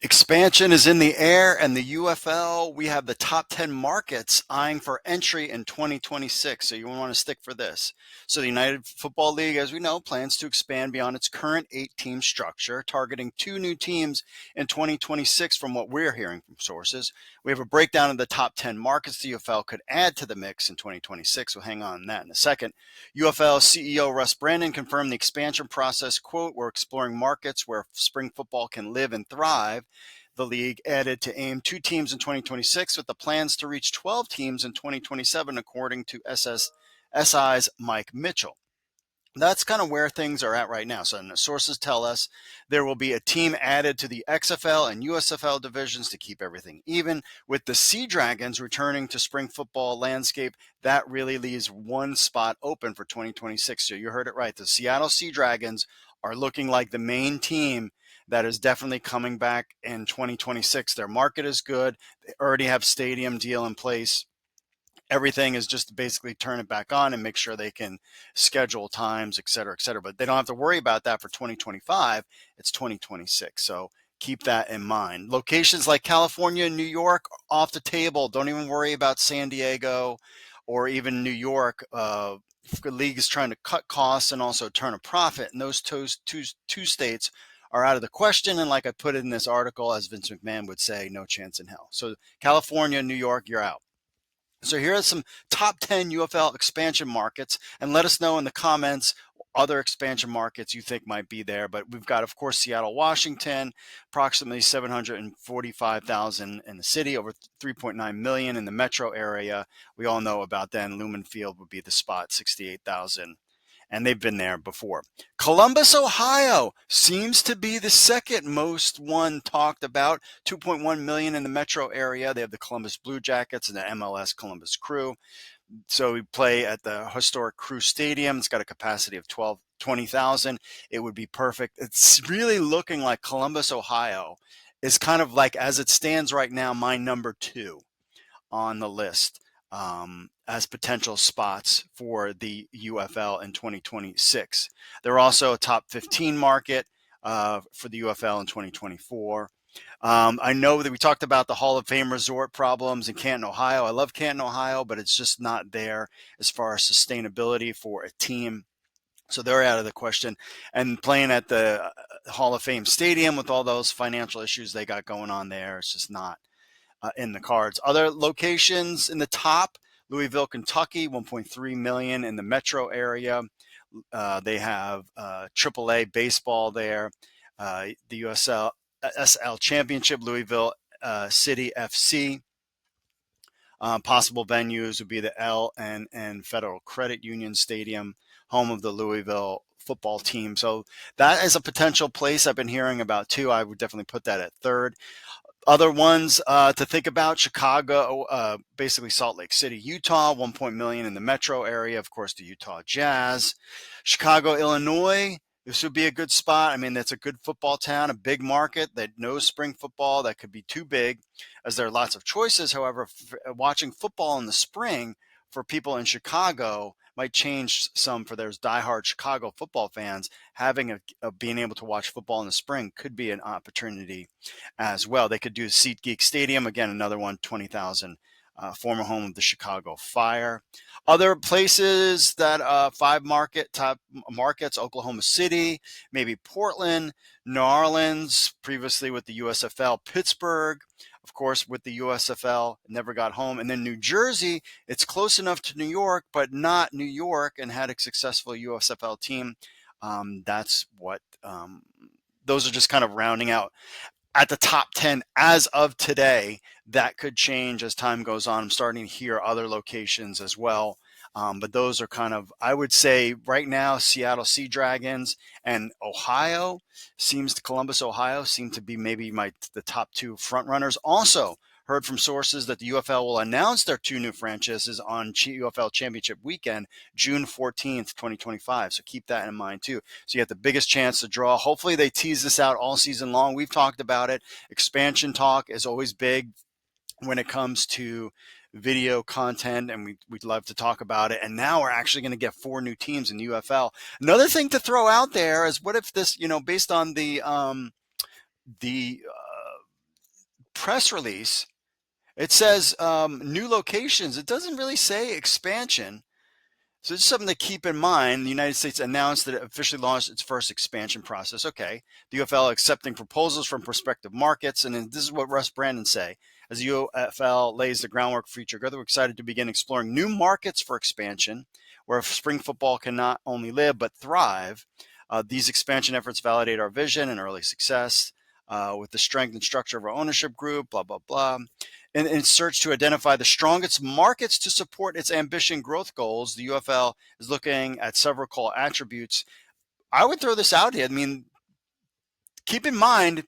Expansion is in the air, and the UFL, we have the top 10 markets eyeing for entry in 2026. So you want to stick for this. So the United Football League, as we know, plans to expand beyond its current 8-team structure, targeting 2 new teams in 2026 from what we're hearing from sources. We have a breakdown of the top 10 markets the UFL could add to the mix in 2026. We'll hang on that in a second. UFL CEO Russ Brandon confirmed the expansion process, quote, "We're exploring markets where spring football can live and thrive." The league added to aim 2 teams in 2026 with the plans to reach 12 teams in 2027, according to SI's Mike Mitchell. That's kind of where things are at right now. So the sources tell us there will be a team added to the XFL and USFL divisions to keep everything even. With the Sea Dragons returning to spring football landscape, that really leaves one spot open for 2026. So you heard it right. The Seattle Sea Dragons are looking like the main team that is definitely coming back in 2026. Their market is good. They already have stadium deal in place. Everything is just to basically turn it back on and make sure they can schedule times, et cetera, et cetera. But they don't have to worry about that for 2025. It's 2026. So keep that in mind. Locations like California and New York off the table. Don't even worry about San Diego or even New York. The league is trying to cut costs and also turn a profit. And those two states are out of the question. And like I put in this article, as Vince McMahon would say, no chance in hell. So California, New York, you're out. So here are some top 10 UFL expansion markets, and let us know in the comments other expansion markets you think might be there. But we've got, of course, Seattle, Washington, approximately 745,000 in the city, over 3.9 million in the metro area. We all know about that. And Lumen Field would be the spot, 68,000. And they've been there before. Columbus, Ohio seems to be the second most one talked about. 2.1 million in the metro area. They have the Columbus Blue Jackets and the MLS Columbus Crew. So we play at the historic Crew Stadium. It's got a capacity of 20,000. It would be perfect. It's really looking like Columbus, Ohio is kind of like, as it stands right now, my number 2 on the list as potential spots for the UFL in 2026. They're also a top 15 market for the UFL in 2024. I know that we talked about the Hall of Fame resort problems in Canton, Ohio. I love Canton, Ohio, but it's just not there as far as sustainability for a team. So they're out of the question. And playing at the Hall of Fame Stadium with all those financial issues they got going on there, it's just not in the cards. Other locations in the top: Louisville, Kentucky, 1.3 million in the metro area. They have AAA baseball there. The USL Championship, Louisville City FC. Possible venues would be the L&N Federal Credit Union Stadium, home of the Louisville football team. So that is a potential place I've been hearing about too. I would definitely put that at third. Other ones to think about: Chicago, basically Salt Lake City, Utah, 1 million in the metro area. Of course, the Utah Jazz. Chicago, Illinois. This would be a good spot. I mean, that's a good football town, a big market that knows spring football. That could be too big, as there are lots of choices. However, watching football in the spring for people in Chicago might change some for those diehard Chicago football fans. Having being able to watch football in the spring could be an opportunity as well. They could do SeatGeek Stadium, again, another one, 20,000, former home of the Chicago Fire. Other places that top markets: Oklahoma City, maybe Portland, New Orleans, previously with the USFL, Pittsburgh, of course, with the USFL, never got home. And then New Jersey, it's close enough to New York, but not New York, and had a successful USFL team. That's what those are just kind of rounding out at the top 10 as of today. That could change as time goes on. I'm starting to hear other locations as well. But those are kind of, I would say right now, Seattle Sea Dragons and Columbus, Ohio seem to be maybe the top 2 front runners. Also heard from sources that the UFL will announce their 2 new franchises on UFL Championship weekend, June 14th, 2025. So keep that in mind too. So you have the biggest chance to draw. Hopefully they tease this out all season long. We've talked about it. Expansion talk is always big when it comes to video content, and we'd love to talk about it. And now we're actually going to get 4 new teams in the UFL. Another thing to throw out there is, what if this, based on the press release, it says new locations. It doesn't really say expansion. So it's something to keep in mind. The United States announced that it officially launched its first expansion process. Okay. The UFL accepting proposals from prospective markets. And then this is what Russ Brandon say. As the UFL lays the groundwork for future growth, we're excited to begin exploring new markets for expansion, where spring football can not only live but thrive. These expansion efforts validate our vision and early success with the strength and structure of our ownership group, blah, blah, blah. In search to identify the strongest markets to support its ambition growth goals, the UFL is looking at several core attributes. I would throw this out here. I mean, keep in mind,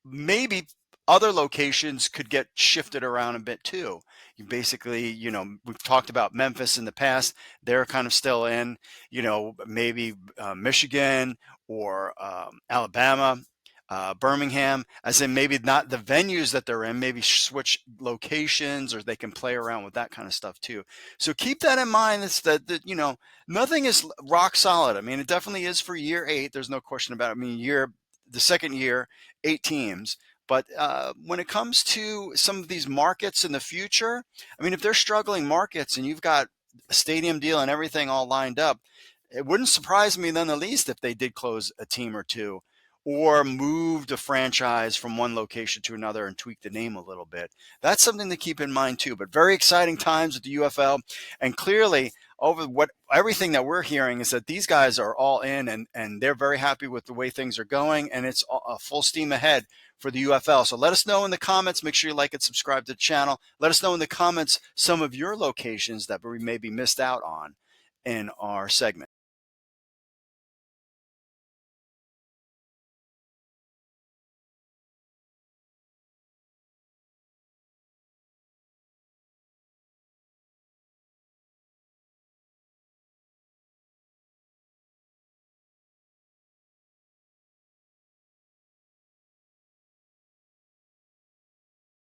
maybe other locations could get shifted around a bit too. You basically, we've talked about Memphis in the past. They're kind of still in, maybe Michigan or Alabama. Birmingham, as in maybe not the venues that they're in, maybe switch locations, or they can play around with that kind of stuff too. So keep that in mind. It's that nothing is rock solid. I mean, it definitely is for year 8. There's no question about it. I mean, the second year, 8 teams. But when it comes to some of these markets in the future, I mean, if they're struggling markets and you've got a stadium deal and everything all lined up, it wouldn't surprise me none the least if they did close a team or two, or moved a franchise from one location to another and tweak the name a little bit. That's something to keep in mind too. But very exciting times with the UFL, and clearly everything that we're hearing is that these guys are all in, and they're very happy with the way things are going, and it's a full steam ahead for the UFL. So let us know in the comments. Make sure you like and subscribe to the channel. Let us know in the comments some of your locations that we maybe missed out on in our segment.